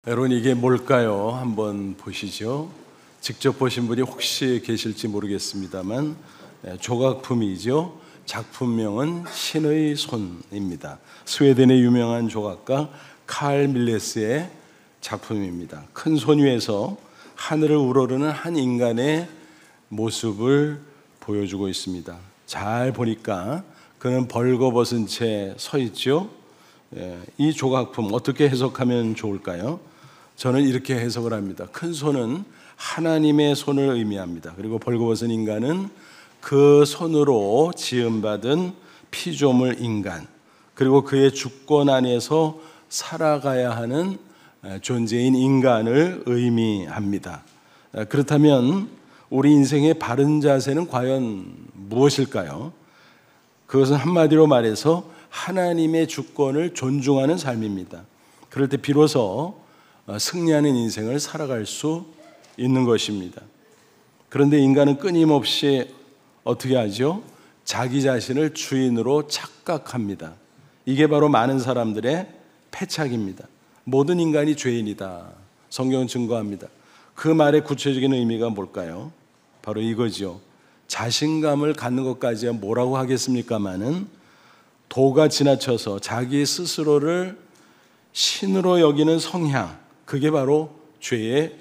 여러분, 이게 뭘까요? 한번 보시죠. 직접 보신 분이 혹시 계실지 모르겠습니다만 조각품이죠. 작품명은 신의 손입니다. 스웨덴의 유명한 조각가 칼 밀레스의 작품입니다. 큰 손 위에서 하늘을 우러르는 한 인간의 모습을 보여주고 있습니다. 잘 보니까 그는 벌거벗은 채 서 있죠. 이 조각품 어떻게 해석하면 좋을까요? 저는 이렇게 해석을 합니다. 큰 손은 하나님의 손을 의미합니다. 그리고 벌거벗은 인간은 그 손으로 지음받은 피조물 인간, 그리고 그의 주권 안에서 살아가야 하는 존재인 인간을 의미합니다. 그렇다면 우리 인생의 바른 자세는 과연 무엇일까요? 그것은 한마디로 말해서 하나님의 주권을 존중하는 삶입니다. 그럴 때 비로소 승리하는 인생을 살아갈 수 있는 것입니다. 그런데 인간은 끊임없이 어떻게 하죠? 자기 자신을 주인으로 착각합니다. 이게 바로 많은 사람들의 패착입니다. 모든 인간이 죄인이다. 성경은 증거합니다. 그 말의 구체적인 의미가 뭘까요? 바로 이거죠. 자신감을 갖는 것까지야 뭐라고 하겠습니까마는 도가 지나쳐서 자기 스스로를 신으로 여기는 성향, 그게 바로 죄의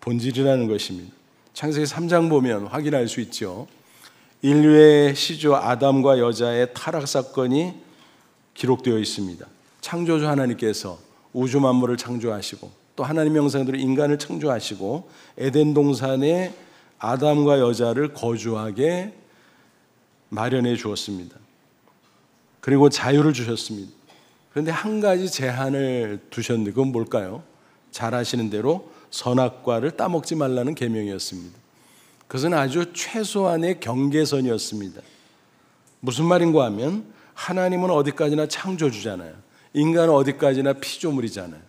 본질이라는 것입니다. 창세기 3장 보면 확인할 수 있죠. 인류의 시조 아담과 여자의 타락 사건이 기록되어 있습니다. 창조주 하나님께서 우주 만물을 창조하시고 또 하나님의 형상대로 인간을 창조하시고 에덴 동산에 아담과 여자를 거주하게 마련해 주었습니다. 그리고 자유를 주셨습니다. 그런데 한 가지 제한을 두셨는데 그건 뭘까요? 잘 아시는 대로 선악과를 따먹지 말라는 계명이었습니다. 그것은 아주 최소한의 경계선이었습니다. 무슨 말인가 하면 하나님은 어디까지나 창조주잖아요. 인간은 어디까지나 피조물이잖아요.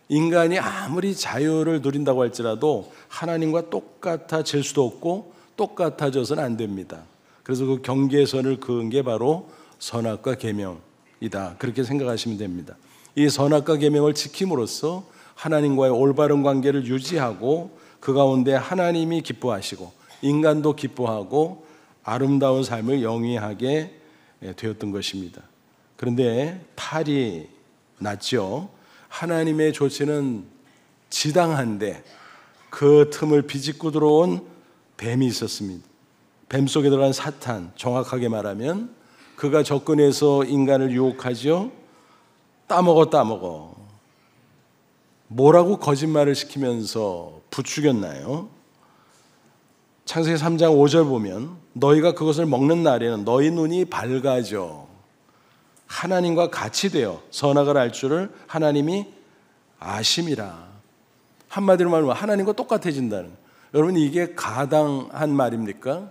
인간이 아무리 자유를 누린다고 할지라도 하나님과 똑같아질 수도 없고 똑같아져서는 안 됩니다. 그래서 그 경계선을 그은 게 바로 선악과 계명이다. 그렇게 생각하시면 됩니다. 이 선악과 계명을 지킴으로써 하나님과의 올바른 관계를 유지하고 그 가운데 하나님이 기뻐하시고 인간도 기뻐하고 아름다운 삶을 영위하게 되었던 것입니다. 그런데 탈이 났죠. 하나님의 조치는 지당한데 그 틈을 비집고 들어온 뱀이 있었습니다. 뱀 속에 들어간 사탄, 정확하게 말하면 그가 접근해서 인간을 유혹하죠. 따먹어. 뭐라고 거짓말을 시키면서 부추겼나요? 창세기 3장 5절 보면 너희가 그것을 먹는 날에는 너희 눈이 밝아져 하나님과 같이 되어 선악을 알 줄을 하나님이 아심이라. 한마디로 말하면 하나님과 똑같아진다는. 여러분, 이게 가당한 말입니까?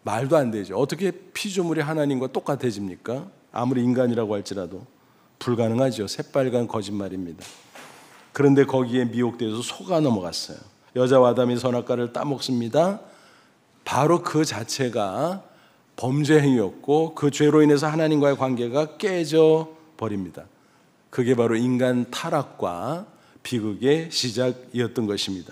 말도 안 되죠. 어떻게 피조물이 하나님과 똑같아집니까? 아무리 인간이라고 할지라도 불가능하죠. 새빨간 거짓말입니다. 그런데 거기에 미혹되어서 속아 넘어갔어요. 여자와 아담이 선악과를 따먹습니다. 바로 그 자체가 범죄 행위였고 그 죄로 인해서 하나님과의 관계가 깨져 버립니다. 그게 바로 인간 타락과 비극의 시작이었던 것입니다.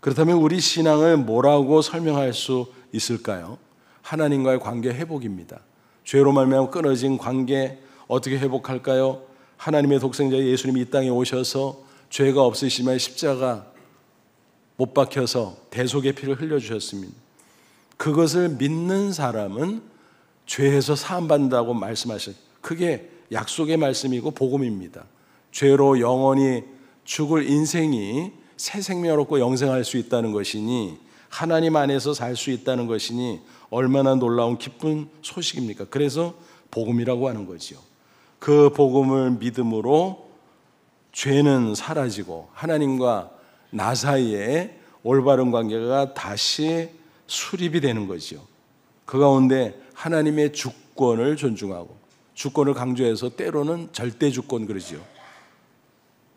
그렇다면 우리 신앙을 뭐라고 설명할 수 있을까요? 하나님과의 관계 회복입니다. 죄로 말미암아 끊어진 관계 어떻게 회복할까요? 하나님의 독생자 예수님이 이 땅에 오셔서 죄가 없으시면 십자가 못 박혀서 대속의 피를 흘려주셨습니다. 그것을 믿는 사람은 죄에서 사함받는다고 말씀하셨어요. 그게 약속의 말씀이고 복음입니다. 죄로 영원히 죽을 인생이 새 생명을 얻고 영생할 수 있다는 것이니 하나님 안에서 살 수 있다는 것이니 얼마나 놀라운 기쁜 소식입니까? 그래서 복음이라고 하는 거죠. 그 복음을 믿음으로 죄는 사라지고 하나님과 나 사이에 올바른 관계가 다시 수립이 되는 거죠. 그 가운데 하나님의 주권을 존중하고 주권을 강조해서 때로는 절대 주권 그러죠.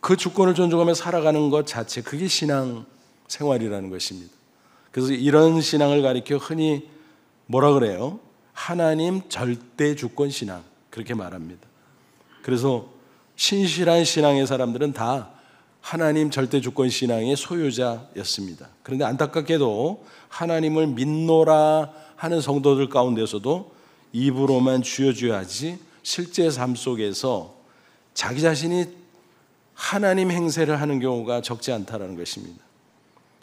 그 주권을 존중하며 살아가는 것 자체, 그게 신앙 생활이라는 것입니다. 그래서 이런 신앙을 가리켜 흔히 뭐라 그래요? 하나님 절대 주권 신앙, 그렇게 말합니다. 그래서 신실한 신앙의 사람들은 다 하나님 절대 주권 신앙의 소유자였습니다. 그런데 안타깝게도 하나님을 믿노라 하는 성도들 가운데서도 입으로만 주여 주여 하지 실제 삶 속에서 자기 자신이 하나님 행세를 하는 경우가 적지 않다라는 것입니다.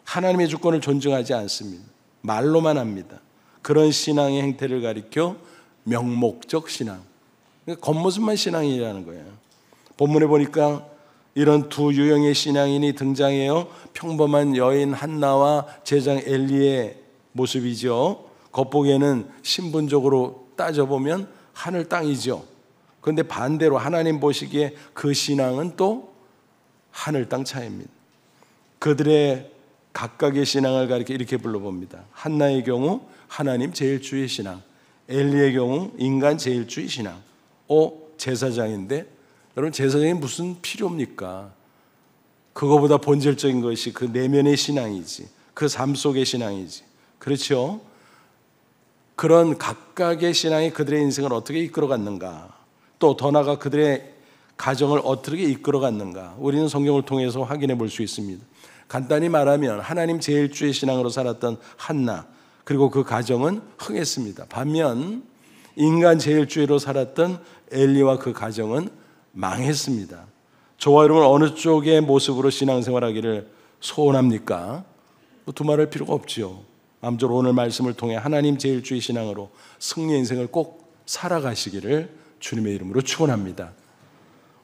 하나님의 주권을 존중하지 않습니다. 말로만 합니다. 그런 신앙의 행태를 가리켜 명목적 신앙, 그러니까 겉모습만 신앙이라는 거예요. 본문에 보니까 이런 두 유형의 신앙인이 등장해요. 평범한 여인 한나와 제장 엘리의 모습이죠. 겉보기에는 신분적으로 따져보면 하늘 땅이죠. 그런데 반대로 하나님 보시기에 그 신앙은 또 하늘 땅 차이입니다. 그들의 각각의 신앙을 가리켜 이렇게 불러봅니다. 한나의 경우 하나님 제일주의 신앙, 엘리의 경우 인간 제일주의 신앙. 제사장인데 여러분, 제사장이 무슨 필요입니까? 그거보다 본질적인 것이 그 내면의 신앙이지, 그 삶 속의 신앙이지. 그렇죠? 그런 각각의 신앙이 그들의 인생을 어떻게 이끌어갔는가, 또 더 나아가 그들의 가정을 어떻게 이끌어갔는가, 우리는 성경을 통해서 확인해 볼 수 있습니다. 간단히 말하면 하나님 제일주의 신앙으로 살았던 한나, 그리고 그 가정은 흥했습니다. 반면 인간 제일주의로 살았던 엘리와 그 가정은 망했습니다. 저와 여러분 어느 쪽의 모습으로 신앙생활하기를 소원합니까? 두말할 필요가 없죠. 아무쪼록 오늘 말씀을 통해 하나님 제일주의 신앙으로 승리 인생을 꼭 살아가시기를 주님의 이름으로 축원합니다.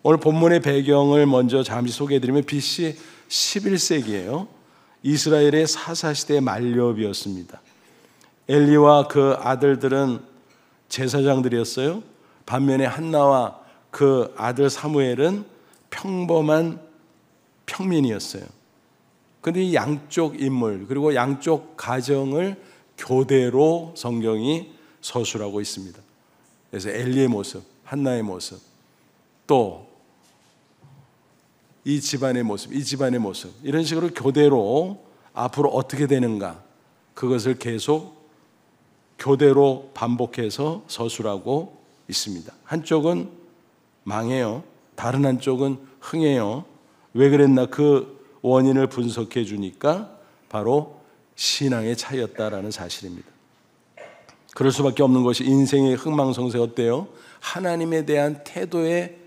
오늘 본문의 배경을 먼저 잠시 소개해드리면 BC 11세기예요. 이스라엘의 사사시대의 만렵이었습니다. 엘리와 그 아들들은 제사장들이었어요. 반면에 한나와 그 아들 사무엘은 평범한 평민이었어요. 그런데 이 양쪽 인물 그리고 양쪽 가정을 교대로 성경이 서술하고 있습니다. 그래서 엘리의 모습, 한나의 모습, 또 이 집안의 모습, 이 집안의 모습, 이런 식으로 교대로 앞으로 어떻게 되는가, 그것을 계속 교대로 반복해서 서술하고 있습니다. 한쪽은 망해요. 다른 한쪽은 흥해요. 왜 그랬나, 그 원인을 분석해 주니까 바로 신앙의 차이였다라는 사실입니다. 그럴 수밖에 없는 것이 인생의 흥망성쇠 어때요? 하나님에 대한 태도에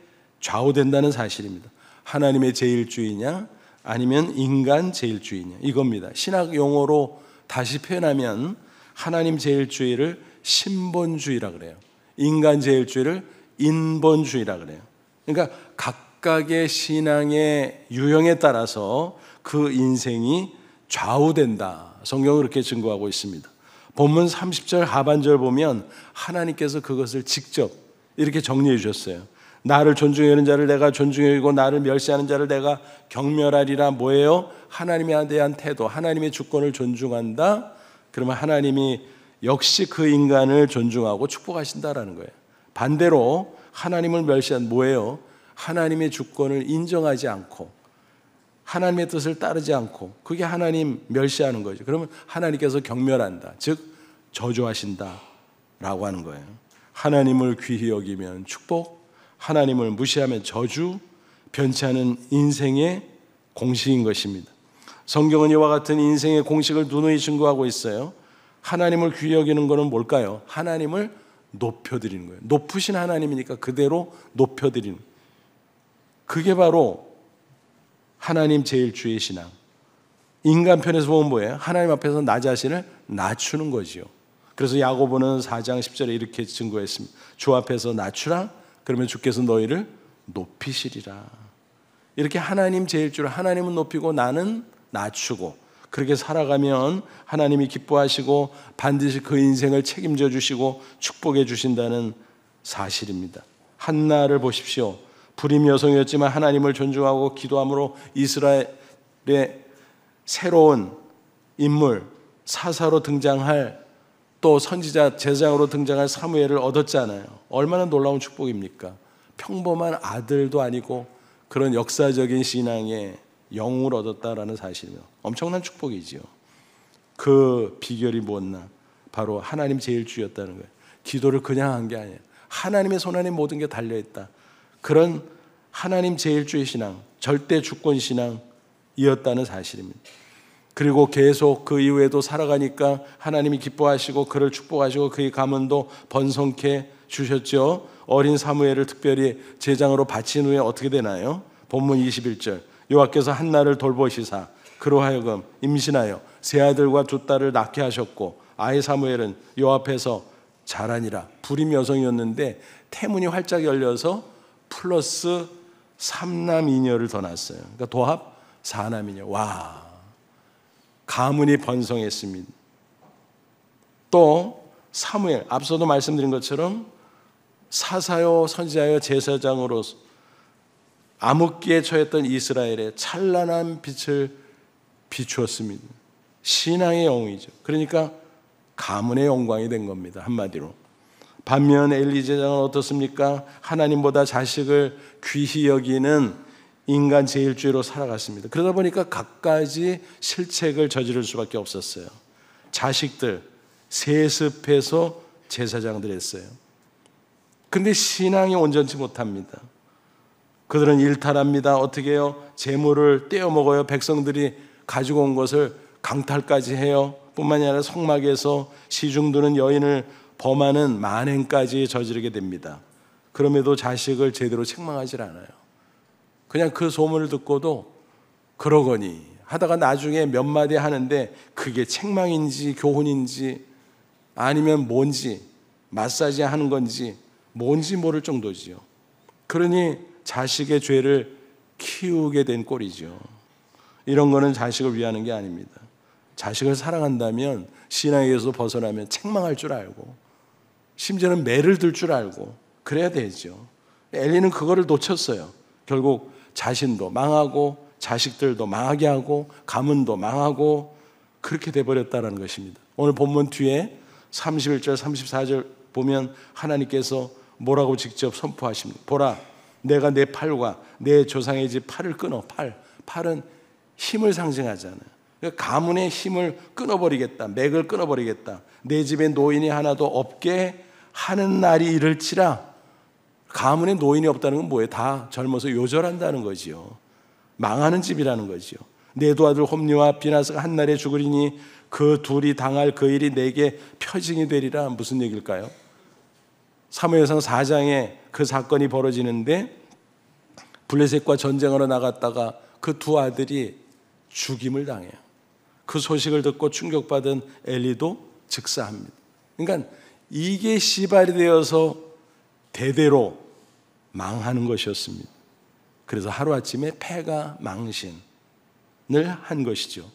좌우된다는 사실입니다. 하나님의 제일주의냐 아니면 인간 제일주의냐, 이겁니다. 신학 용어로 다시 표현하면 하나님 제일주의를 신본주의라 그래요. 인간 제일주의를 인본주의라 그래요. 그러니까 각각의 신앙의 유형에 따라서 그 인생이 좌우된다. 성경은 그렇게 증거하고 있습니다. 본문 30절 하반절 보면 하나님께서 그것을 직접 이렇게 정리해 주셨어요. 나를 존중하는 자를 내가 존중하고 나를 멸시하는 자를 내가 경멸하리라. 뭐예요? 하나님에 대한 태도, 하나님의 주권을 존중한다. 그러면 하나님이 역시 그 인간을 존중하고 축복하신다라는 거예요. 반대로 하나님을 멸시한 뭐예요? 하나님의 주권을 인정하지 않고 하나님의 뜻을 따르지 않고, 그게 하나님 멸시하는 거죠. 그러면 하나님께서 경멸한다, 즉 저주하신다라고 하는 거예요. 하나님을 귀히 여기면 축복, 하나님을 무시하면 저주, 변치 않은 인생의 공식인 것입니다. 성경은 이와 같은 인생의 공식을 누누이 증거하고 있어요. 하나님을 귀히 여기는 것은 뭘까요? 하나님을 높여드리는 거예요. 높으신 하나님이니까 그대로 높여드리는, 그게 바로 하나님 제일주의 신앙. 인간 편에서 보면 뭐예요? 하나님 앞에서 나 자신을 낮추는 거지요. 그래서 야고보는 4장 10절에 이렇게 증거했습니다. 주 앞에서 낮추라, 그러면 주께서 너희를 높이시리라. 이렇게 하나님 제일주를, 하나님은 높이고 나는 낮추고, 그렇게 살아가면 하나님이 기뻐하시고 반드시 그 인생을 책임져 주시고 축복해 주신다는 사실입니다. 한나를 보십시오. 불임 여성이었지만 하나님을 존중하고 기도함으로 이스라엘의 새로운 인물, 사사로 등장할, 또 선지자 제사장으로 등장할 사무엘을 얻었잖아요. 얼마나 놀라운 축복입니까? 평범한 아들도 아니고 그런 역사적인 신앙의 영웅을 얻었다라는 사실이요. 엄청난 축복이지요. 그 비결이 무엇나? 바로 하나님 제일주의였다는 거예요. 기도를 그냥 한 게 아니에요. 하나님의 손 안에 모든 게 달려있다. 그런 하나님 제일주의 신앙, 절대 주권 신앙이었다는 사실입니다. 그리고 계속 그 이후에도 살아가니까 하나님이 기뻐하시고 그를 축복하시고 그의 가문도 번성케 주셨죠. 어린 사무엘을 특별히 제장으로 바친 후에 어떻게 되나요? 본문 21절, 여호와께서 한나를 돌보시사 그로 하여금 임신하여 세 아들과 두 딸을 낳게 하셨고 아이 사무엘은 여호와 앞에서 자라니라. 불임 여성이었는데 태문이 활짝 열려서 플러스 3남 2녀를 더 낳았어요. 그러니까 도합 4남 2녀. 와, 가문이 번성했습니다. 또 사무엘, 앞서도 말씀드린 것처럼 사사요 선지자요 제사장으로서 암흑기에 처했던 이스라엘에 찬란한 빛을 비추었습니다. 신앙의 영웅이죠. 그러니까 가문의 영광이 된 겁니다. 한마디로. 반면 엘리 제장은 어떻습니까? 하나님보다 자식을 귀히 여기는 인간 제일주의로 살아갔습니다. 그러다 보니까 갖가지 실책을 저지를 수밖에 없었어요. 자식들 세습해서 제사장들 했어요. 근데 신앙이 온전치 못합니다. 그들은 일탈합니다. 어떻게 해요? 재물을 떼어 먹어요. 백성들이 가지고 온 것을 강탈까지 해요. 뿐만이 아니라 성막에서 시중드는 여인을 범하는 만행까지 저지르게 됩니다. 그럼에도 자식을 제대로 책망하지 않아요. 그냥 그 소문을 듣고도 그러거니 하다가 나중에 몇 마디 하는데 그게 책망인지 교훈인지 아니면 뭔지 마사지 하는 건지 뭔지 모를 정도지요. 그러니 자식의 죄를 키우게 된 꼴이죠. 이런 거는 자식을 위하는 게 아닙니다. 자식을 사랑한다면 신앙에서 벗어나면 책망할 줄 알고 심지어는 매를 들 줄 알고 그래야 되죠. 엘리는 그거를 놓쳤어요. 결국 자신도 망하고 자식들도 망하게 하고 가문도 망하고 그렇게 돼버렸다는 것입니다. 오늘 본문 뒤에 31절 34절 보면 하나님께서 뭐라고 직접 선포하십니다. 보라, 내가 내 팔과 내 조상의 집 팔을 끊어. 팔은 힘을 상징하잖아요. 그러니까 가문의 힘을 끊어버리겠다. 맥을 끊어버리겠다. 내 집에 노인이 하나도 없게 하는 날이 이를지라. 가문에 노인이 없다는 건 뭐예요? 다 젊어서 요절한다는 거지요. 망하는 집이라는 거지요. 내 두 아들 홈리와 비나스가 한 날에 죽으리니 그 둘이 당할 그 일이 내게 표징이 되리라. 무슨 얘기일까요? 사무엘상 4장에 그 사건이 벌어지는데 블레셋과 전쟁하러 나갔다가 그 두 아들이 죽임을 당해요. 그 소식을 듣고 충격받은 엘리도 즉사합니다. 그러니까 이게 시발이 되어서 대대로 망하는 것이었습니다. 그래서 하루아침에 패가 망신을 한 것이죠.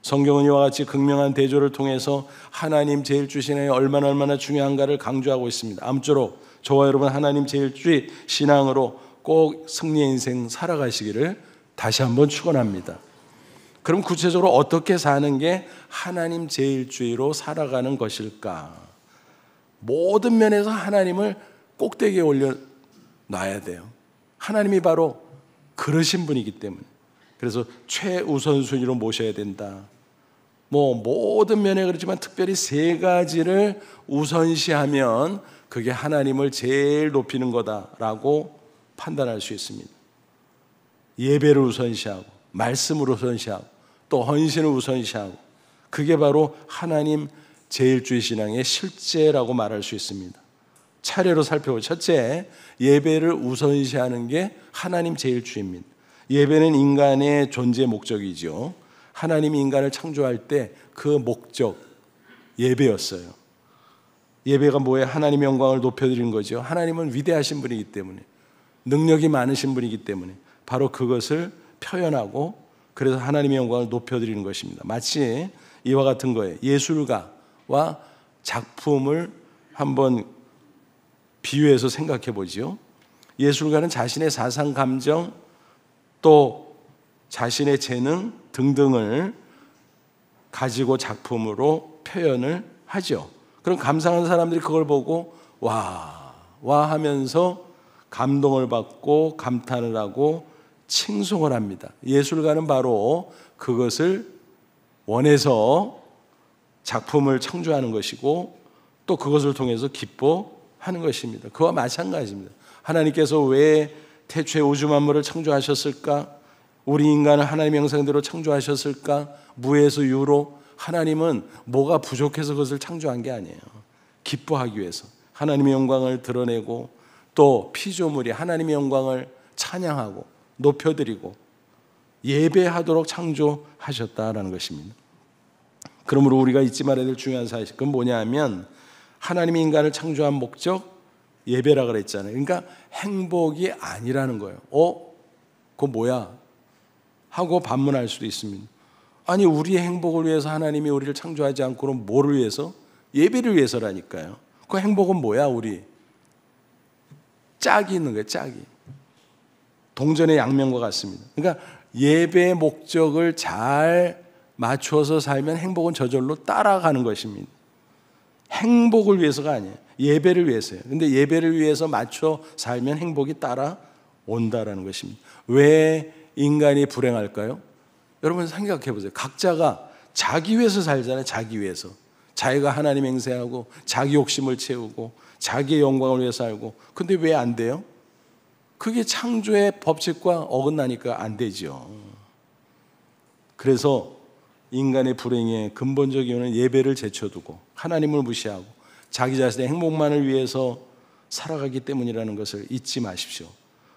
성경은 이와 같이 극명한 대조를 통해서 하나님 제일주의 신앙이 얼마나 중요한가를 강조하고 있습니다. 아무쪼록 저와 여러분 하나님 제일주의 신앙으로 꼭 승리의 인생 살아가시기를 다시 한번 축원합니다. 그럼 구체적으로 어떻게 사는 게 하나님 제일주의로 살아가는 것일까? 모든 면에서 하나님을 꼭대기에 올려놔야 돼요. 하나님이 바로 그러신 분이기 때문에. 그래서 최우선순위로 모셔야 된다. 모든 면에 그렇지만 특별히 세 가지를 우선시하면 그게 하나님을 제일 높이는 거다라고 판단할 수 있습니다. 예배를 우선시하고 말씀을 우선시하고 또 헌신을 우선시하고 그게 바로 하나님 제일주의 신앙의 실제라고 말할 수 있습니다. 차례로 살펴보죠. 첫째, 예배를 우선시하는 게 하나님 제일주의입니다. 예배는 인간의 존재 목적이죠. 하나님이 인간을 창조할 때 그 목적, 예배였어요. 예배가 뭐예요? 하나님의 영광을 높여드리는 거죠. 하나님은 위대하신 분이기 때문에, 능력이 많으신 분이기 때문에 바로 그것을 표현하고 그래서 하나님의 영광을 높여드리는 것입니다. 마치 이와 같은 거예요. 예술가와 작품을 한번 비유해서 생각해 보죠. 예술가는 자신의 사상, 감정, 또 자신의 재능 등등을 가지고 작품으로 표현을 하죠. 그럼 감상하는 사람들이 그걸 보고 와 하면서 감동을 받고 감탄을 하고 칭송을 합니다. 예술가는 바로 그것을 원해서 작품을 창조하는 것이고 또 그것을 통해서 기뻐하는 것입니다. 그와 마찬가지입니다. 하나님께서 왜 태초에 우주 만물을 창조하셨을까? 우리 인간을 하나님의 형상대로 창조하셨을까? 무에서 유로. 하나님은 뭐가 부족해서 그것을 창조한 게 아니에요. 기뻐하기 위해서 하나님의 영광을 드러내고, 또 피조물이 하나님의 영광을 찬양하고 높여드리고 예배하도록 창조하셨다라는 것입니다. 그러므로 우리가 잊지 말아야 될 중요한 사실, 그건 뭐냐 하면 하나님이 인간을 창조한 목적, 예배라 그랬잖아요. 그러니까 행복이 아니라는 거예요. 그거 뭐야? 하고 반문할 수도 있습니다. 아니, 우리의 행복을 위해서 하나님이 우리를 창조하지 않고 그럼 뭐를 위해서? 예배를 위해서라니까요. 그 행복은 뭐야? 우리 짝이 있는 거예요. 짝이. 동전의 양면과 같습니다. 그러니까 예배의 목적을 잘 맞춰서 살면 행복은 저절로 따라가는 것입니다. 행복을 위해서가 아니에요. 예배를 위해서예요. 근데 예배를 위해서 맞춰 살면 행복이 따라온다라는 것입니다. 왜 인간이 불행할까요? 여러분 생각해 보세요. 각자가 자기 위해서 살잖아요. 자기 위해서. 자기가 하나님 행세하고 자기 욕심을 채우고 자기의 영광을 위해서 살고. 근데 왜 안 돼요? 그게 창조의 법칙과 어긋나니까 안 되죠. 그래서 인간의 불행의 근본적 이유는 예배를 제쳐두고 하나님을 무시하고 자기 자신의 행복만을 위해서 살아가기 때문이라는 것을 잊지 마십시오.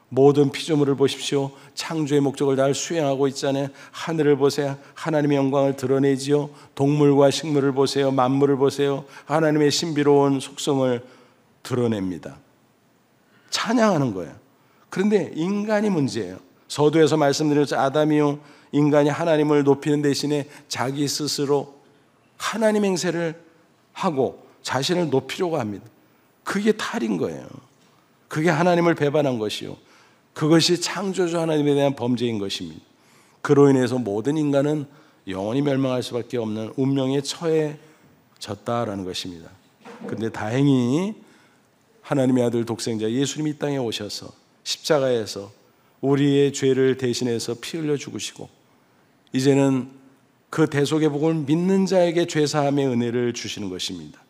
모든 피조물을 보십시오. 창조의 목적을 잘 수행하고 있잖아요. 하늘을 보세요. 하나님의 영광을 드러내지요. 동물과 식물을 보세요. 만물을 보세요. 하나님의 신비로운 속성을 드러냅니다. 찬양하는 거예요. 그런데 인간이 문제예요. 서두에서 말씀드렸죠. 아담이요, 인간이 하나님을 높이는 대신에 자기 스스로 하나님 행세를 하고 자신을 높이려고 합니다. 그게 탈인 거예요. 그게 하나님을 배반한 것이요, 그것이 창조주 하나님에 대한 범죄인 것입니다. 그로 인해서 모든 인간은 영원히 멸망할 수밖에 없는 운명에 처해졌다라는 것입니다. 그런데 다행히 하나님의 아들 독생자 예수님이 이 땅에 오셔서 십자가에서 우리의 죄를 대신해서 피 흘려 죽으시고, 이제는 그 대속의 복음을 믿는 자에게 죄사함의 은혜를 주시는 것입니다.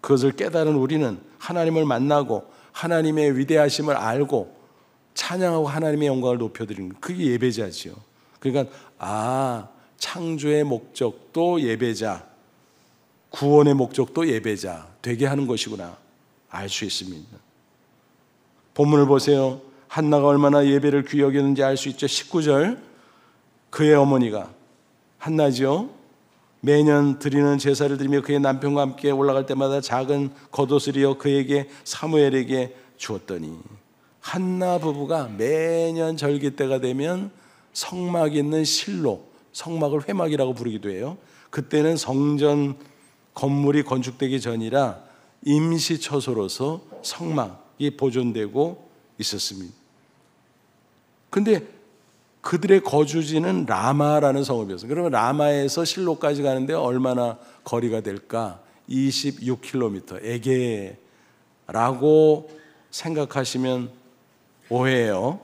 그것을 깨달은 우리는 하나님을 만나고 하나님의 위대하심을 알고 찬양하고 하나님의 영광을 높여드리는 것, 그게 예배자지요. 그러니까 창조의 목적도 예배자, 구원의 목적도 예배자 되게 하는 것이구나 알 수 있습니다. 본문을 보세요. 한나가 얼마나 예배를 귀히 여겼는지 알 수 있죠. 19절, 그의 어머니가 한나죠. 매년 드리는 제사를 드리며 그의 남편과 함께 올라갈 때마다 작은 겉옷을 이어 그에게 사무엘에게 주었더니, 한나 부부가 매년 절기 때가 되면 성막 있는 실로, 성막을 회막이라고 부르기도 해요. 그때는 성전 건물이 건축되기 전이라 임시 처소로서 성막이 보존되고 있었습니다. 근데 그들의 거주지는 라마라는 성읍이었어요. 그러면 라마에서 실로까지 가는데 얼마나 거리가 될까? 26km. 에게라고 생각하시면 오해예요.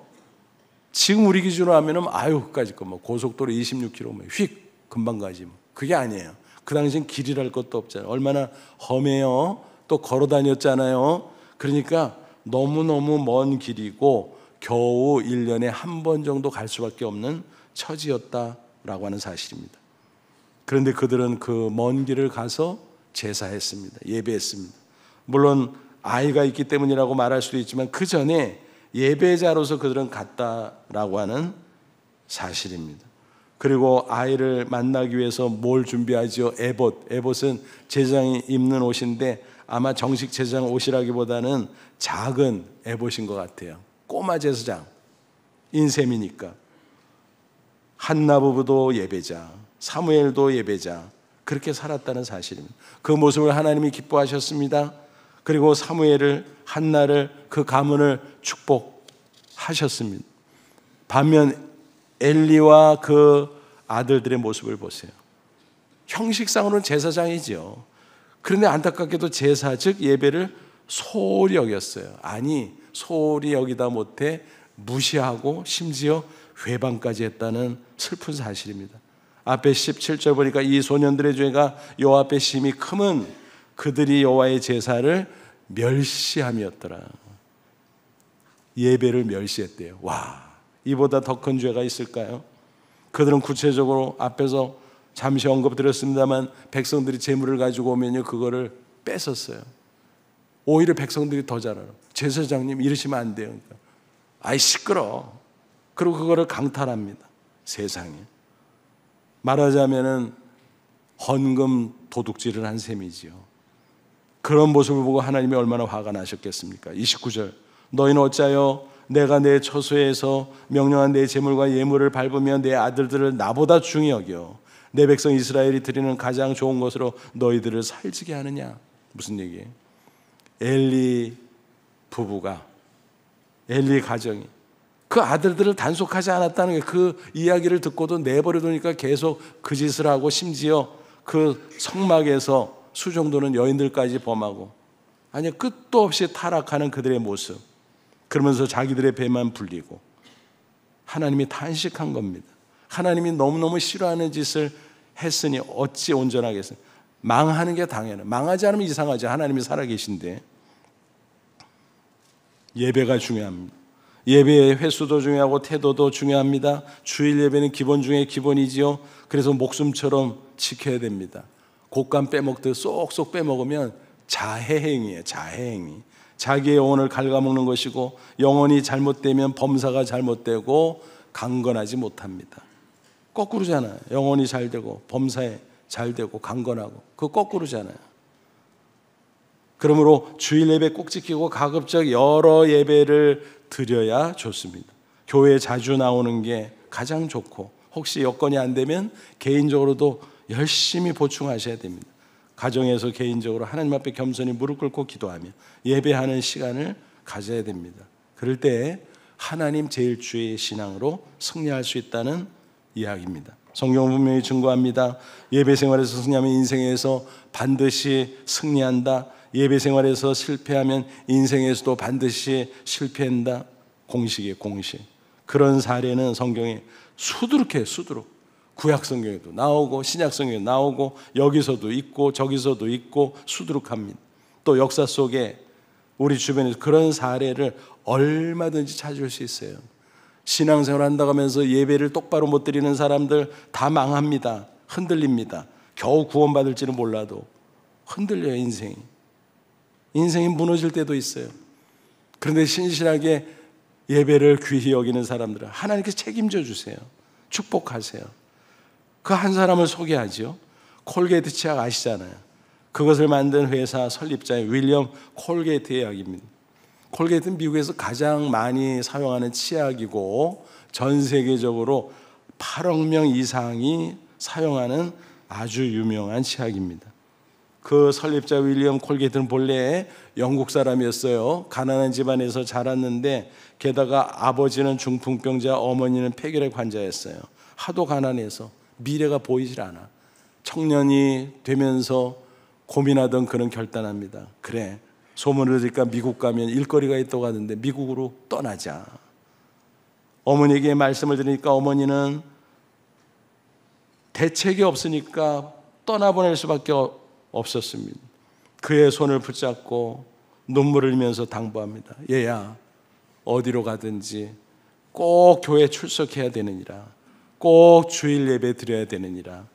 지금 우리 기준으로 하면은 그까짓 거 고속도로 26km 휙 금방 가지 뭐. 그게 아니에요. 그 당시엔 길이랄 것도 없잖아요. 얼마나 험해요. 또 걸어 다녔잖아요. 그러니까 너무너무 먼 길이고 겨우 1년에 한 번 정도 갈 수밖에 없는 처지였다라고 하는 사실입니다. 그런데 그들은 그 먼 길을 가서 제사했습니다. 예배했습니다. 물론 아이가 있기 때문이라고 말할 수도 있지만 그 전에 예배자로서 그들은 갔다라고 하는 사실입니다. 그리고 아이를 만나기 위해서 뭘 준비하죠? 에봇. 에봇은 제사장이 입는 옷인데 아마 정식 제사장 옷이라기보다는 작은 에봇인 것 같아요. 꼬마 제사장 인셈이니까. 한나 부부도 예배자, 사무엘도 예배자, 그렇게 살았다는 사실입니다. 그 모습을 하나님이 기뻐하셨습니다. 그리고 사무엘을, 한나를, 그 가문을 축복하셨습니다. 반면 엘리와 그 아들들의 모습을 보세요. 형식상으로는 제사장이죠. 그런데 안타깝게도 제사, 즉 예배를 소홀히 여겼어요. 아니, 소홀히 여기다 못해 무시하고 심지어 회방까지 했다는 슬픈 사실입니다. 앞에 17절 보니까 이 소년들의 죄가 여호와 앞에 심히 크면 그들이 여호와의 제사를 멸시함이었더라. 예배를 멸시했대요. 와, 이보다 더 큰 죄가 있을까요? 그들은 구체적으로 앞에서 잠시 언급드렸습니다만 백성들이 재물을 가지고 오면요, 그거를 뺏었어요. 오히려 백성들이 더 잘 알아. 제사장님 이러시면 안 돼요. 그러니까, 아이 시끄러. 그리고 그거를 강탈합니다. 세상에. 말하자면은 헌금 도둑질을 한 셈이지요. 그런 모습을 보고 하나님이 얼마나 화가 나셨겠습니까? 29절, 너희는 어찌하여 내가 내 처소에서 명령한 내 재물과 예물을 밟으며 내 아들들을 나보다 중히 여겨 내 백성 이스라엘이 드리는 가장 좋은 것으로 너희들을 살찌게 하느냐? 무슨 얘기예요? 엘리 부부가, 엘리 가정이 그 아들들을 단속하지 않았다는 게, 그 이야기를 듣고도 내버려두니까 계속 그 짓을 하고, 심지어 그 성막에서 수종도는 여인들까지 범하고, 아니 끝도 없이 타락하는 그들의 모습, 그러면서 자기들의 배만 불리고, 하나님이 탄식한 겁니다. 하나님이 너무너무 싫어하는 짓을 했으니 어찌 온전하겠어요? 망하는 게 당연해. 망하지 않으면 이상하죠. 하나님이 살아계신데. 예배가 중요합니다. 예배의 횟수도 중요하고 태도도 중요합니다. 주일 예배는 기본 중에 기본이지요. 그래서 목숨처럼 지켜야 됩니다. 곶감 빼먹듯 쏙쏙 빼먹으면 자해행위예요. 자해행위. 자기의 영혼을 갉아먹는 것이고, 영혼이 잘못되면 범사가 잘못되고 강건하지 못합니다. 거꾸로잖아요. 영혼이 잘 되고 범사에 잘 되고 강건하고, 그거 거꾸로잖아요. 그러므로 주일 예배 꼭 지키고 가급적 여러 예배를 드려야 좋습니다. 교회에 자주 나오는 게 가장 좋고, 혹시 여건이 안 되면 개인적으로도 열심히 보충하셔야 됩니다. 가정에서 개인적으로 하나님 앞에 겸손히 무릎 꿇고 기도하며 예배하는 시간을 가져야 됩니다. 그럴 때 하나님 제일 주의 신앙으로 승리할 수 있다는 이야기입니다. 성경은 분명히 증거합니다. 예배 생활에서 승리하면 인생에서 반드시 승리한다. 예배 생활에서 실패하면 인생에서도 반드시 실패한다. 공식이에요, 공식. 그런 사례는 성경에 수두룩해요, 수두룩. 구약 성경에도 나오고 신약 성경에도 나오고 여기서도 있고 저기서도 있고 수두룩합니다. 또 역사 속에 우리 주변에서 그런 사례를 얼마든지 찾을 수 있어요. 신앙생활 한다고 하면서 예배를 똑바로 못 드리는 사람들 다 망합니다. 흔들립니다. 겨우 구원받을지는 몰라도 흔들려요, 인생이. 인생이 무너질 때도 있어요. 그런데 신실하게 예배를 귀히 여기는 사람들은 하나님께서 책임져 주세요. 축복하세요. 그 한 사람을 소개하죠. 콜게이트 치약 아시잖아요. 그것을 만든 회사 설립자의 윌리엄 콜게이트의 이야기입니다. 콜게이트는 미국에서 가장 많이 사용하는 치약이고, 전 세계적으로 8억 명 이상이 사용하는 아주 유명한 치약입니다. 그 설립자 윌리엄 콜게이트는 본래 영국 사람이었어요. 가난한 집안에서 자랐는데, 게다가 아버지는 중풍병자, 어머니는 폐결핵 환자였어요. 하도 가난해서 미래가 보이질 않아. 청년이 되면서 고민하던 그는 결단합니다. 그래, 소문을 들으니까 미국 가면 일거리가 있다고 하는데 미국으로 떠나자. 어머니에게 말씀을 드리니까 어머니는 대책이 없으니까 떠나보낼 수밖에 없었습니다. 그의 손을 붙잡고 눈물을 흘리면서 당부합니다. 얘야, 어디로 가든지 꼭 교회 출석해야 되느니라, 꼭 주일 예배 드려야 되느니라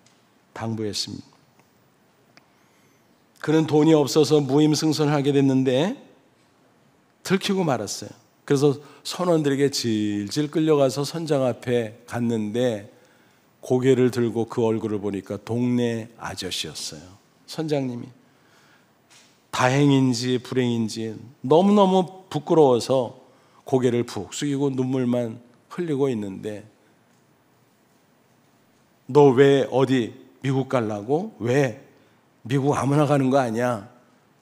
당부했습니다. 그는 돈이 없어서 무임승선하게 됐는데 들키고 말았어요. 그래서 선원들에게 질질 끌려가서 선장 앞에 갔는데 고개를 들고 그 얼굴을 보니까 동네 아저씨였어요. 선장님이. 다행인지 불행인지 너무너무 부끄러워서 고개를 푹 숙이고 눈물만 흘리고 있는데, 너 왜 어디 미국 가려고? 왜? 미국 아무나 가는 거 아니야?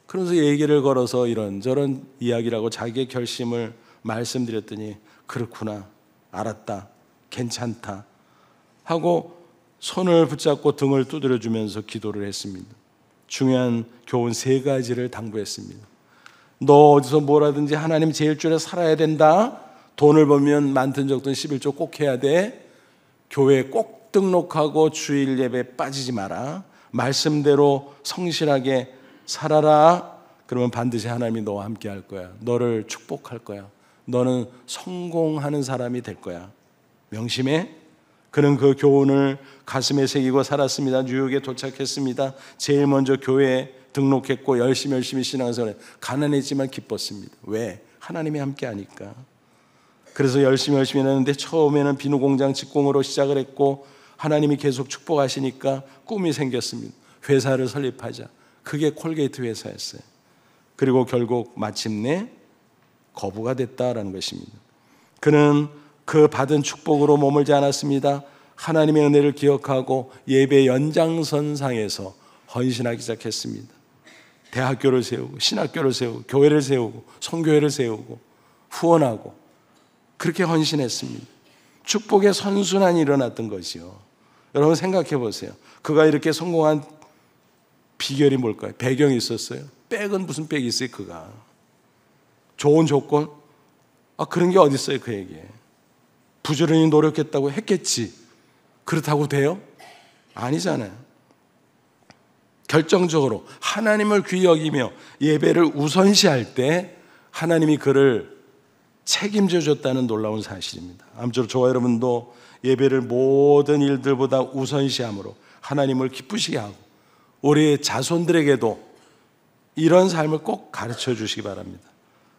그러면서 얘기를 걸어서 이런저런 이야기라고 자기의 결심을 말씀드렸더니, 그렇구나, 알았다, 괜찮다 하고 손을 붙잡고 등을 두드려주면서 기도를 했습니다. 중요한 교훈 3가지를 당부했습니다. 너 어디서 뭐라든지 하나님 제일 줄에 살아야 된다. 돈을 벌면 많든 적든 11조 꼭 해야 돼. 교회에 꼭 등록하고 주일 예배에 빠지지 마라. 말씀대로 성실하게 살아라. 그러면 반드시 하나님이 너와 함께 할 거야. 너를 축복할 거야. 너는 성공하는 사람이 될 거야. 명심해. 그는 그 교훈을 가슴에 새기고 살았습니다. 뉴욕에 도착했습니다. 제일 먼저 교회에 등록했고 열심히 신앙생활을 가난했지만 기뻤습니다. 왜? 하나님이 함께 하니까. 그래서 열심히 했는데 처음에는 비누 공장 직공으로 시작을 했고 하나님이 계속 축복하시니까 꿈이 생겼습니다. 회사를 설립하자. 그게 콜게이트 회사였어요. 그리고 결국 마침내 거부가 됐다라는 것입니다. 그는 그 받은 축복으로 머물지 않았습니다. 하나님의 은혜를 기억하고 예배 연장선상에서 헌신하기 시작했습니다. 대학교를 세우고 신학교를 세우고 교회를 세우고 선교회를 세우고 후원하고 그렇게 헌신했습니다. 축복의 선순환이 일어났던 것이요. 여러분 생각해 보세요. 그가 이렇게 성공한 비결이 뭘까요? 배경이 있었어요. 백은 무슨 백이 있어요? 그가 좋은 조건? 그런 게 어디 있어요 그에게? 부지런히 노력했다고 했겠지. 그렇다고 돼요? 아니잖아요. 결정적으로 하나님을 귀히 여기며 예배를 우선시할 때 하나님이 그를 책임져 줬다는 놀라운 사실입니다. 아무쪼록 저와 여러분도 예배를 모든 일들보다 우선시함으로 하나님을 기쁘시게 하고 우리 자손들에게도 이런 삶을 꼭 가르쳐 주시기 바랍니다.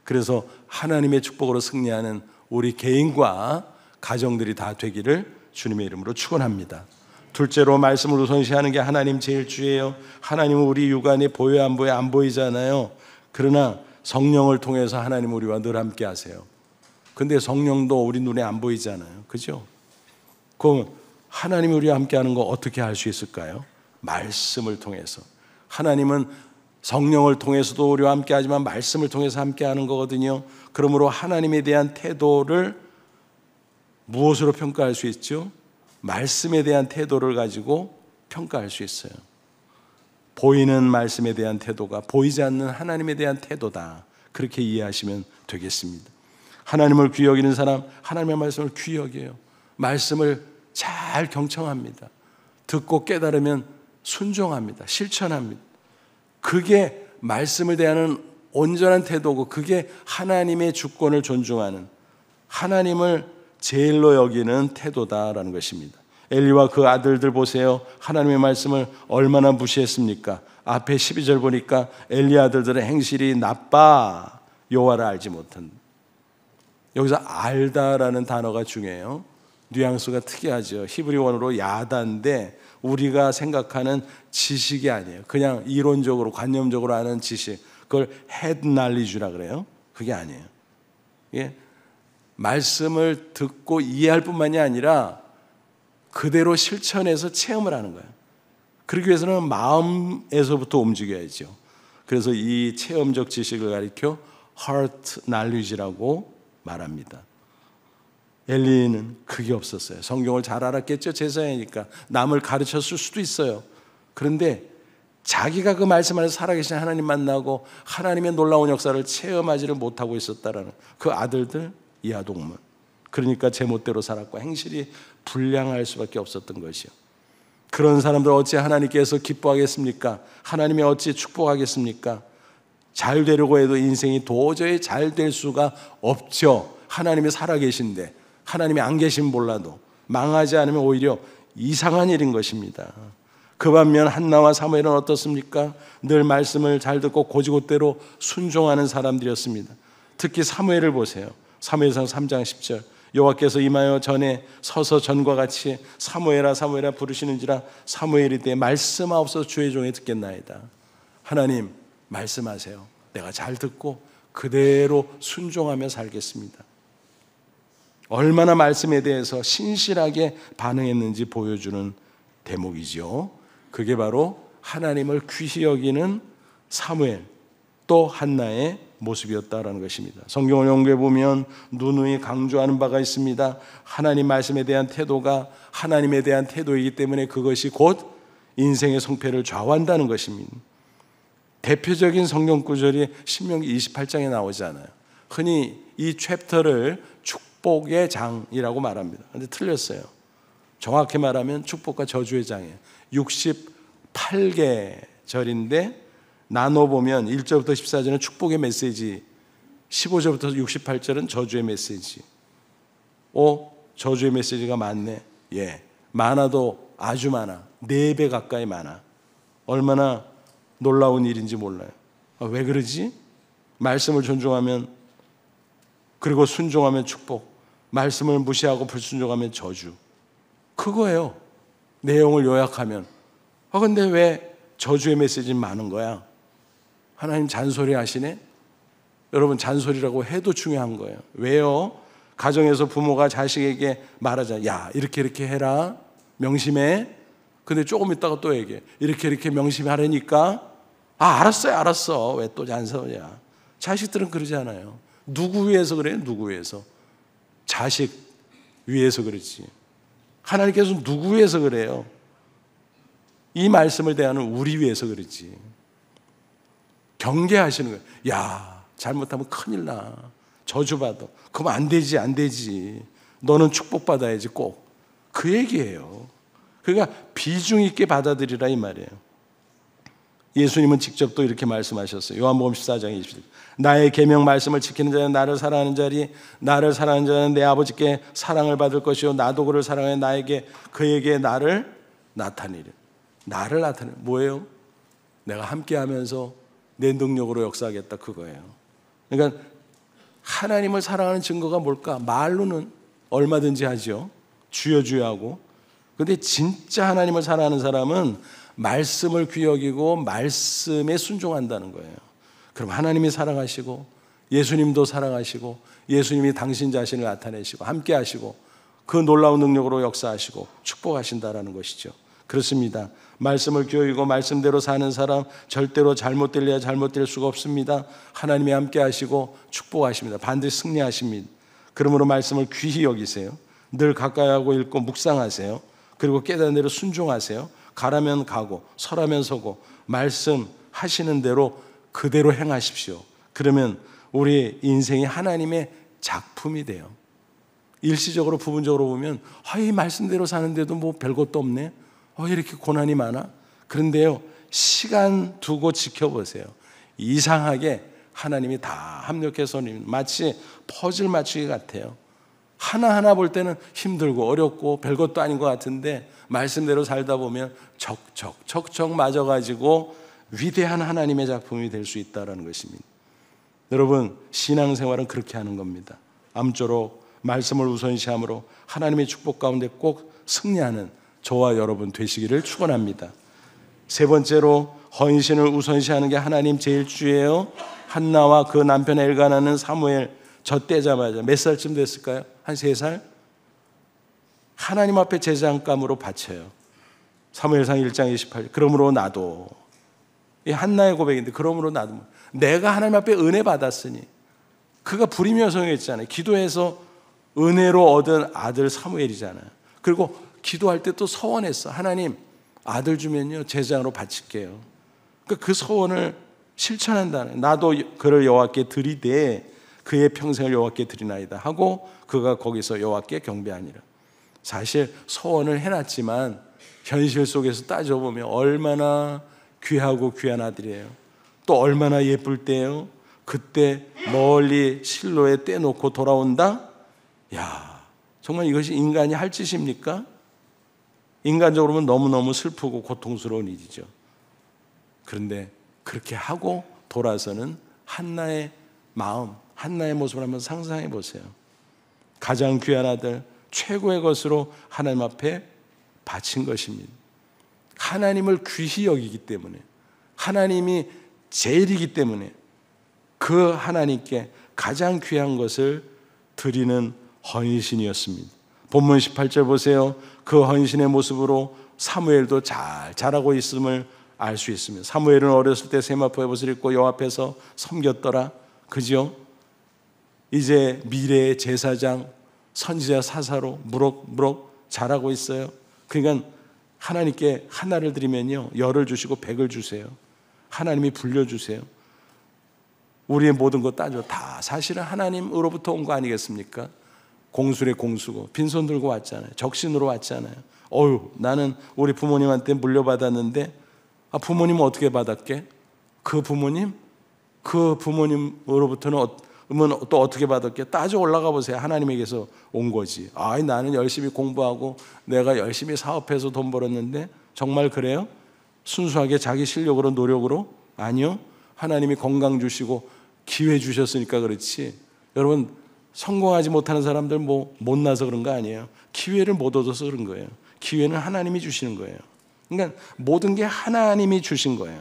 그래서 하나님의 축복으로 승리하는 우리 개인과 가정들이 다 되기를 주님의 이름으로 축원합니다. 둘째로 말씀을 우선시하는 게 하나님 제일 주예요. 하나님은 우리 육안에 보여 안 보여 안 보이잖아요. 그러나 성령을 통해서 하나님 우리와 늘 함께 하세요. 근데 성령도 우리 눈에 안 보이잖아요. 그죠? 그럼 하나님이 우리와 함께 하는 거 어떻게 할 수 있을까요? 말씀을 통해서. 하나님은 성령을 통해서도 우리와 함께 하지만 말씀을 통해서 함께 하는 거거든요. 그러므로 하나님에 대한 태도를 무엇으로 평가할 수 있죠? 말씀에 대한 태도를 가지고 평가할 수 있어요. 보이는 말씀에 대한 태도가 보이지 않는 하나님에 대한 태도다. 그렇게 이해하시면 되겠습니다. 하나님을 귀히 여기는 사람, 하나님의 말씀을 귀히 여겨요. 말씀을 잘 경청합니다. 듣고 깨달으면 순종합니다. 실천합니다. 그게 말씀을 대하는 온전한 태도고 그게 하나님의 주권을 존중하는 하나님을 제일로 여기는 태도다라는 것입니다. 엘리와 그 아들들 보세요. 하나님의 말씀을 얼마나 무시했습니까? 앞에 12절 보니까 엘리 아들들의 행실이 나빠 여호와를 알지 못한. 여기서 알다라는 단어가 중요해요. 뉘앙스가 특이하죠. 히브리 원어로 야다인데 우리가 생각하는 지식이 아니에요. 그냥 이론적으로 관념적으로 아는 지식. 그걸 head knowledge라 그래요. 그게 아니에요. 예? 말씀을 듣고 이해할 뿐만이 아니라 그대로 실천해서 체험을 하는 거예요. 그러기 위해서는 마음에서부터 움직여야죠. 그래서 이 체험적 지식을 가리켜 heart knowledge라고 말합니다. 엘리는 그게 없었어요. 성경을 잘 알았겠죠. 제사장이니까 남을 가르쳤을 수도 있어요. 그런데 자기가 그 말씀 안에서 살아계신 하나님 만나고 하나님의 놀라운 역사를 체험하지를 못하고 있었다라는 그 아들들 이하동문. 그러니까 제멋대로 살았고 행실이 불량할 수밖에 없었던 것이요. 그런 사람들 어찌 하나님께서 기뻐하겠습니까? 하나님이 어찌 축복하겠습니까? 잘 되려고 해도 인생이 도저히 잘 될 수가 없죠. 하나님이 살아계신데 하나님이 안 계시면 몰라도 망하지 않으면 오히려 이상한 일인 것입니다. 그 반면 한나와 사무엘은 어떻습니까? 늘 말씀을 잘 듣고 고지고대로 순종하는 사람들이었습니다. 특히 사무엘을 보세요. 사무엘상 3장 10절 여호와께서 임하여 전에 서서 전과 같이 사무엘아 사무엘아 부르시는지라 사무엘이 때 말씀하옵소서 주의 종이 듣겠나이다. 하나님 말씀하세요. 내가 잘 듣고 그대로 순종하며 살겠습니다. 얼마나 말씀에 대해서 신실하게 반응했는지 보여주는 대목이죠. 그게 바로 하나님을 귀히 여기는 사무엘 또 한나의 모습이었다라는 것입니다. 성경을 연구해 보면 누누이 강조하는 바가 있습니다. 하나님 말씀에 대한 태도가 하나님에 대한 태도이기 때문에 그것이 곧 인생의 성패를 좌우한다는 것입니다. 대표적인 성경 구절이 신명기 28장에 나오잖아요. 흔히 이 챕터를 축복의 장이라고 말합니다. 그런데 틀렸어요. 정확히 말하면 축복과 저주의 장이에요. 68개 절인데 나눠보면 1절부터 14절은 축복의 메시지, 15절부터 68절은 저주의 메시지. 저주의 메시지가 많네. 예, 많아도 아주 많아. 4배 가까이 많아. 얼마나 놀라운 일인지 몰라요. 왜 그러지? 말씀을 존중하면, 그리고 순종하면 축복, 말씀을 무시하고 불순종하면 저주. 그거예요. 내용을 요약하면. 근데 왜 저주의 메시지는 많은 거야? 하나님 잔소리 하시네? 여러분, 잔소리라고 해도 중요한 거예요. 왜요? 가정에서 부모가 자식에게 말하잖아요. 야, 이렇게 해라. 명심해. 근데 조금 있다가 또 얘기해. 이렇게 명심하라니까. 알았어. 왜 또 잔소리야? 자식들은 그러지 않아요. 누구 위해서 그래요? 누구 위해서? 자식 위해서 그렇지. 하나님께서 누구 위해서 그래요? 이 말씀을 대하는 우리 위해서 그렇지. 경계하시는 거예요. 야, 잘못하면 큰일 나. 저주받아. 그럼 안 되지. 너는 축복받아야지 꼭. 그 얘기예요. 그러니까 비중 있게 받아들이라 이 말이에요. 예수님은 직접 또 이렇게 말씀하셨어요. 요한복음 14장 20절. 나의 계명 말씀을 지키는 자는 나를 사랑하는 자리, 나를 사랑하는 자는 내 아버지께 사랑을 받을 것이요 나도 그를 사랑해 그에게 나를 나타내리라. 나를 나타내. 뭐예요? 내가 함께하면서 내 능력으로 역사하겠다, 그거예요. 그러니까 하나님을 사랑하는 증거가 뭘까? 말로는 얼마든지 하죠. 주여 하고. 그런데 진짜 하나님을 사랑하는 사람은 말씀을 귀히 여기고 말씀에 순종한다는 거예요. 그럼 하나님이 사랑하시고 예수님도 사랑하시고 예수님이 당신 자신을 나타내시고 함께 하시고 그 놀라운 능력으로 역사하시고 축복하신다라는 것이죠. 그렇습니다. 말씀을 귀히 여기고 말씀대로 사는 사람 절대로 잘못될 수가 없습니다. 하나님이 함께 하시고 축복하십니다. 반드시 승리하십니다. 그러므로 말씀을 귀히 여기세요. 늘 가까이 하고 읽고 묵상하세요. 그리고 깨달은 대로 순종하세요. 가라면 가고 서라면 서고 말씀하시는 대로 그대로 행하십시오. 그러면 우리 인생이 하나님의 작품이 돼요. 일시적으로 부분적으로 보면 이 말씀대로 사는데도 뭐 별것도 없네. 이렇게 고난이 많아. 그런데요, 시간 두고 지켜보세요. 이상하게 하나님이 다 합력해서 마치 퍼즐 맞추기 같아요. 하나하나 볼 때는 힘들고 어렵고 별것도 아닌 것 같은데 말씀대로 살다 보면 척척 맞아가지고 위대한 하나님의 작품이 될 수 있다는 것입니다. 여러분, 신앙생활은 그렇게 하는 겁니다. 아무쪼록 말씀을 우선시함으로 하나님의 축복 가운데 꼭 승리하는 저와 여러분 되시기를 축원합니다. 세 번째로 헌신을 우선시하는 게 하나님 제일주예요. 한나와 그 남편 엘가나는 사무엘 젖대자마자 몇 살쯤 됐을까요? 한 3살? 하나님 앞에 제사장감으로 바쳐요. 사무엘상 1장 28절. 그러므로 나도. 이 한나의 고백인데 그러므로 나도. 내가 하나님 앞에 은혜 받았으니. 그가 불임의 여성이었잖아요. 기도해서 은혜로 얻은 아들 사무엘이잖아요. 그리고 기도할 때 또 서원했어. 하나님, 아들 주면요 제사장으로 바칠게요. 그 서원을 실천한다는. 나도 그를 여호와께 드리되 그의 평생을 여호와께 드리나이다 하고 그가 거기서 여호와께 경배하니라. 사실 소원을 해놨지만 현실 속에서 따져보면 얼마나 귀하고 귀한 아들이에요. 또 얼마나 예쁠 때요. 그때 멀리 실로에 떼놓고 돌아온다. 야, 정말 이것이 인간이 할 짓입니까? 인간적으로 보면 너무너무 슬프고 고통스러운 일이죠. 그런데 그렇게 하고 돌아서는 한나의 마음, 한나의 모습을 한번 상상해 보세요. 가장 귀한 아들, 최고의 것으로 하나님 앞에 바친 것입니다. 하나님을 귀히 여기기 때문에, 하나님이 제일이기 때문에 그 하나님께 가장 귀한 것을 드리는 헌신이었습니다. 본문 18절 보세요. 그 헌신의 모습으로 사무엘도 잘 자라고 있음을 알 수 있습니다. 사무엘은 어렸을 때 세마포의 옷을 입고 여호와 앞에서 섬겼더라. 그죠? 이제 미래의 제사장, 선지자 사사로 무럭무럭 자라고 있어요. 그러니까 하나님께 하나를 드리면요, 열을 주시고 100을 주세요. 하나님이 불려주세요. 우리의 모든 것 따져 다 사실은 하나님으로부터 온 거 아니겠습니까? 공술의 공수고 빈손 들고 왔잖아요. 적신으로 왔잖아요. 나는 우리 부모님한테 물려받았는데 부모님은 어떻게 받았게? 그 부모님으로부터는 그러면 또 어떻게 받았게? 따져 올라가 보세요. 하나님에게서 온 거지. 나는 열심히 공부하고 내가 열심히 사업해서 돈 벌었는데 정말 그래요? 순수하게 자기 실력으로 노력으로? 아니요. 하나님이 건강 주시고 기회 주셨으니까 그렇지. 여러분 성공하지 못하는 사람들 못나서 그런 거 아니에요. 기회를 못 얻어서 그런 거예요. 기회는 하나님이 주시는 거예요. 그러니까 모든 게 하나님이 주신 거예요.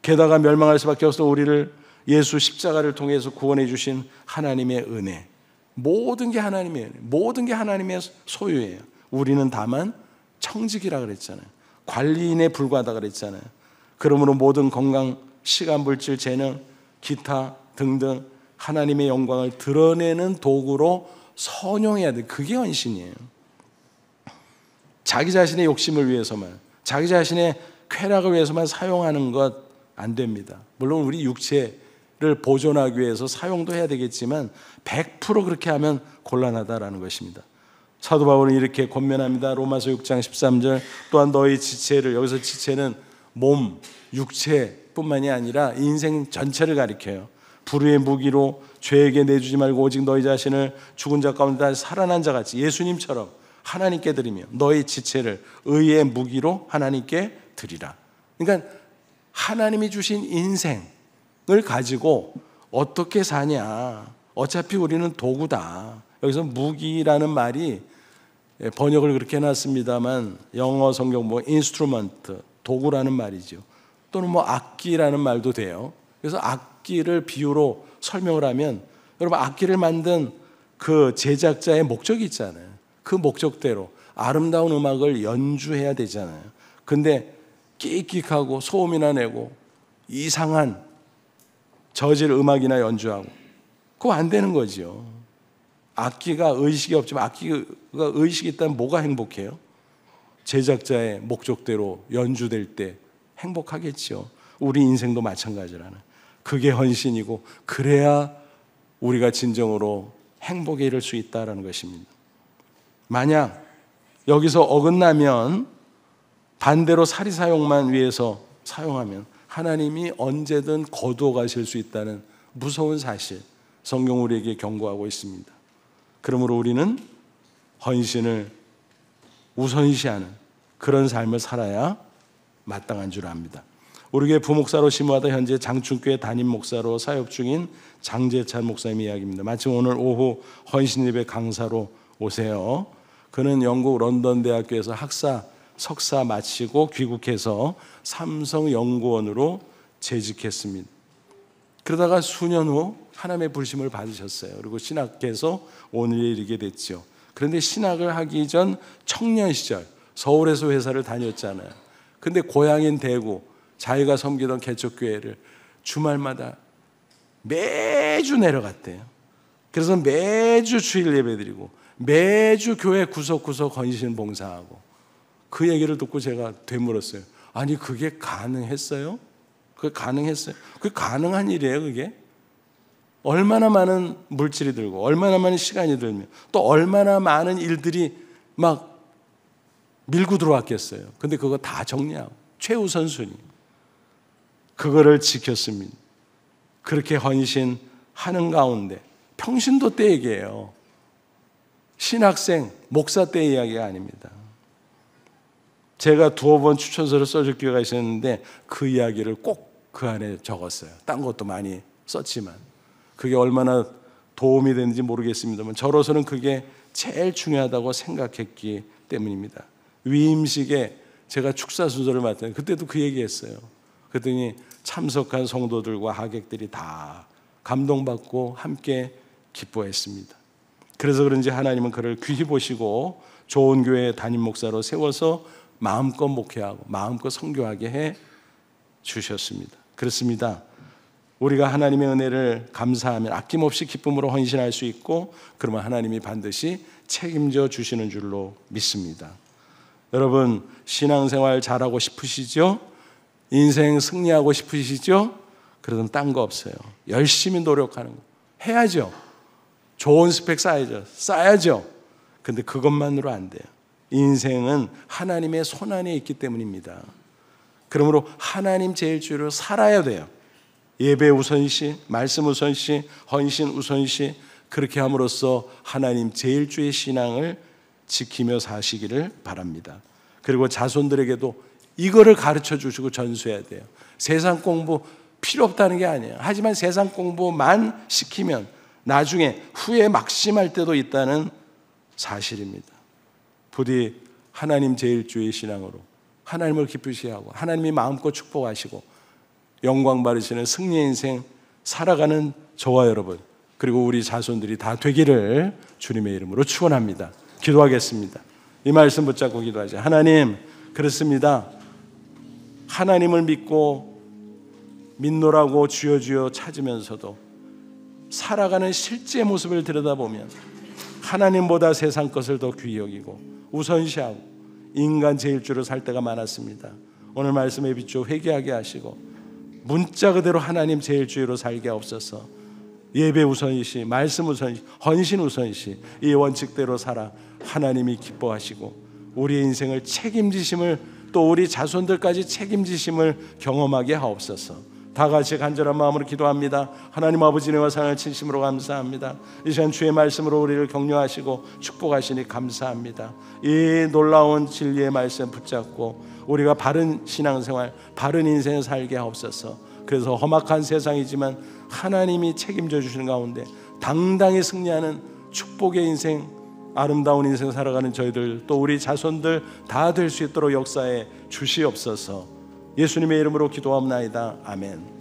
게다가 멸망할 수밖에 없어 우리를 예수 십자가를 통해서 구원해 주신 하나님의 은혜. 모든 게 하나님의 은혜. 모든 게 하나님의 소유예요. 우리는 다만 청직이라 그랬잖아요. 관리인에 불과하다 그랬잖아요. 그러므로 모든 건강, 시간, 물질, 재능, 기타 등등 하나님의 영광을 드러내는 도구로 선용해야 돼. 그게 헌신이에요. 자기 자신의 욕심을 위해서만, 자기 자신의 쾌락을 위해서만 사용하는 것 안 됩니다. 물론 우리 육체를 보존하기 위해서 사용도 해야 되겠지만 100% 그렇게 하면 곤란하다라는 것입니다. 사도 바울은 이렇게 권면합니다. 로마서 6장 13절 또한 너희 지체를, 여기서 지체는 몸, 육체뿐만이 아니라 인생 전체를 가리켜요. 불의의 무기로 죄에게 내주지 말고 오직 너희 자신을 죽은 자 가운데 다시 살아난 자 같이 예수님처럼 하나님께 드리며 너희 지체를 의의 무기로 하나님께 드리라. 그러니까 하나님이 주신 인생을 가지고 어떻게 사냐. 어차피 우리는 도구다. 여기서 무기라는 말이 번역을 그렇게 해놨습니다만 영어 성경 instrument, 도구라는 말이죠. 또는 악기라는 말도 돼요. 그래서 악기를 비유로 설명을 하면 여러분 악기를 만든 그 제작자의 목적이 있잖아요. 그 목적대로 아름다운 음악을 연주해야 되잖아요. 근데 끽끽하고 소음이나 내고 이상한 저질 음악이나 연주하고 그거 안 되는 거죠. 악기가 의식이 없지만 악기가 의식이 있다면 뭐가 행복해요? 제작자의 목적대로 연주될 때 행복하겠죠. 우리 인생도 마찬가지라는. 그게 헌신이고 그래야 우리가 진정으로 행복에 이를 수 있다는 것입니다. 만약 여기서 어긋나면 반대로 사리사욕만 위해서 사용하면 하나님이 언제든 거두어 가실 수 있다는 무서운 사실, 성경 우리에게 경고하고 있습니다. 그러므로 우리는 헌신을 우선시하는 그런 삶을 살아야 마땅한 줄 압니다. 우리 교회 부목사로 심호하다 현재 장충교회 담임 목사로 사역 중인 장재찬 목사님 이야기입니다. 마침 오늘 오후 헌신 예배 강사로 오세요. 그는 영국 런던 대학교에서 석사 마치고 귀국해서 삼성연구원으로 재직했습니다. 그러다가 수년 후 하나님의 부르심을 받으셨어요. 그리고 신학해서 오늘에 이르게 됐죠. 그런데 신학을 하기 전 청년 시절 서울에서 회사를 다녔잖아요. 근데 고향인 대구 자기가 섬기던 개척교회를 주말마다 매주 내려갔대요. 그래서 매주 주일 예배드리고 매주 교회 구석구석 헌신 봉사하고 그 얘기를 듣고 제가 되물었어요. 아니 그게 가능했어요? 그게 가능했어요? 그게 가능한 일이에요 그게? 얼마나 많은 물질이 들고 얼마나 많은 시간이 들면 또 얼마나 많은 일들이 막 밀고 들어왔겠어요. 근데 그거 다 정리하고 최우선순위 그거를 지켰습니다. 그렇게 헌신하는 가운데 평신도 때 얘기예요. 신학생, 목사 때 이야기가 아닙니다. 제가 두어 번 추천서를 써줄 기회가 있었는데 그 이야기를 꼭 그 안에 적었어요. 딴 것도 많이 썼지만 그게 얼마나 도움이 되는지 모르겠습니다만 저로서는 그게 제일 중요하다고 생각했기 때문입니다. 위임식에 제가 축사 순서를 맡았는데 그때도 그 얘기했어요. 그랬더니 참석한 성도들과 하객들이 다 감동받고 함께 기뻐했습니다. 그래서 그런지 하나님은 그를 귀히 보시고 좋은 교회 담임 목사로 세워서 마음껏 목회하고 마음껏 선교하게 해 주셨습니다. 그렇습니다. 우리가 하나님의 은혜를 감사하면 아낌없이 기쁨으로 헌신할 수 있고 그러면 하나님이 반드시 책임져 주시는 줄로 믿습니다. 여러분 신앙생활 잘하고 싶으시죠? 인생 승리하고 싶으시죠? 그러면 딴 거 없어요. 열심히 노력하는 거 해야죠. 좋은 스펙 쌓아야죠. 근데 그것만으로 안 돼요. 인생은 하나님의 손안에 있기 때문입니다. 그러므로 하나님 제일주의로 살아야 돼요. 예배 우선시, 말씀 우선시, 헌신 우선시, 그렇게 함으로써 하나님 제일주의 신앙을 지키며 사시기를 바랍니다. 그리고 자손들에게도 이거를 가르쳐 주시고 전수해야 돼요. 세상 공부 필요 없다는 게 아니에요. 하지만 세상 공부만 시키면 나중에 후에 막심할 때도 있다는 사실입니다. 부디 하나님 제일주의 신앙으로 하나님을 기쁘시게 하고 하나님이 마음껏 축복하시고 영광 받으시는 승리의 인생 살아가는 저와 여러분, 그리고 우리 자손들이 다 되기를 주님의 이름으로 축원합니다. 기도하겠습니다. 이 말씀 붙잡고 기도하자. 하나님, 그렇습니다. 하나님을 믿고 믿노라고 주여 주여 찾으면서도 살아가는 실제 모습을 들여다보면 하나님보다 세상 것을 더 귀히 여기고 우선시하고 인간 제일주로 살 때가 많았습니다. 오늘 말씀에 비추어 회개하게 하시고 문자 그대로 하나님 제일주의로 살게 하옵소서. 예배 우선시, 말씀 우선시, 헌신 우선시, 이 원칙대로 살아 하나님이 기뻐하시고 우리의 인생을 책임지심을, 또 우리 자손들까지 책임지심을 경험하게 하옵소서. 다 같이 간절한 마음으로 기도합니다. 하나님 아버지, 은혜와 사랑을 진심으로 감사합니다. 이 시간 주의 말씀으로 우리를 격려하시고 축복하시니 감사합니다. 이 놀라운 진리의 말씀 붙잡고 우리가 바른 신앙생활, 바른 인생을 살게 하옵소서. 그래서 험악한 세상이지만 하나님이 책임져 주시는 가운데 당당히 승리하는 축복의 인생, 아름다운 인생 살아가는 저희들, 또 우리 자손들 다 될 수 있도록 역사에 주시옵소서. 예수님의 이름으로 기도합나이다. 아멘.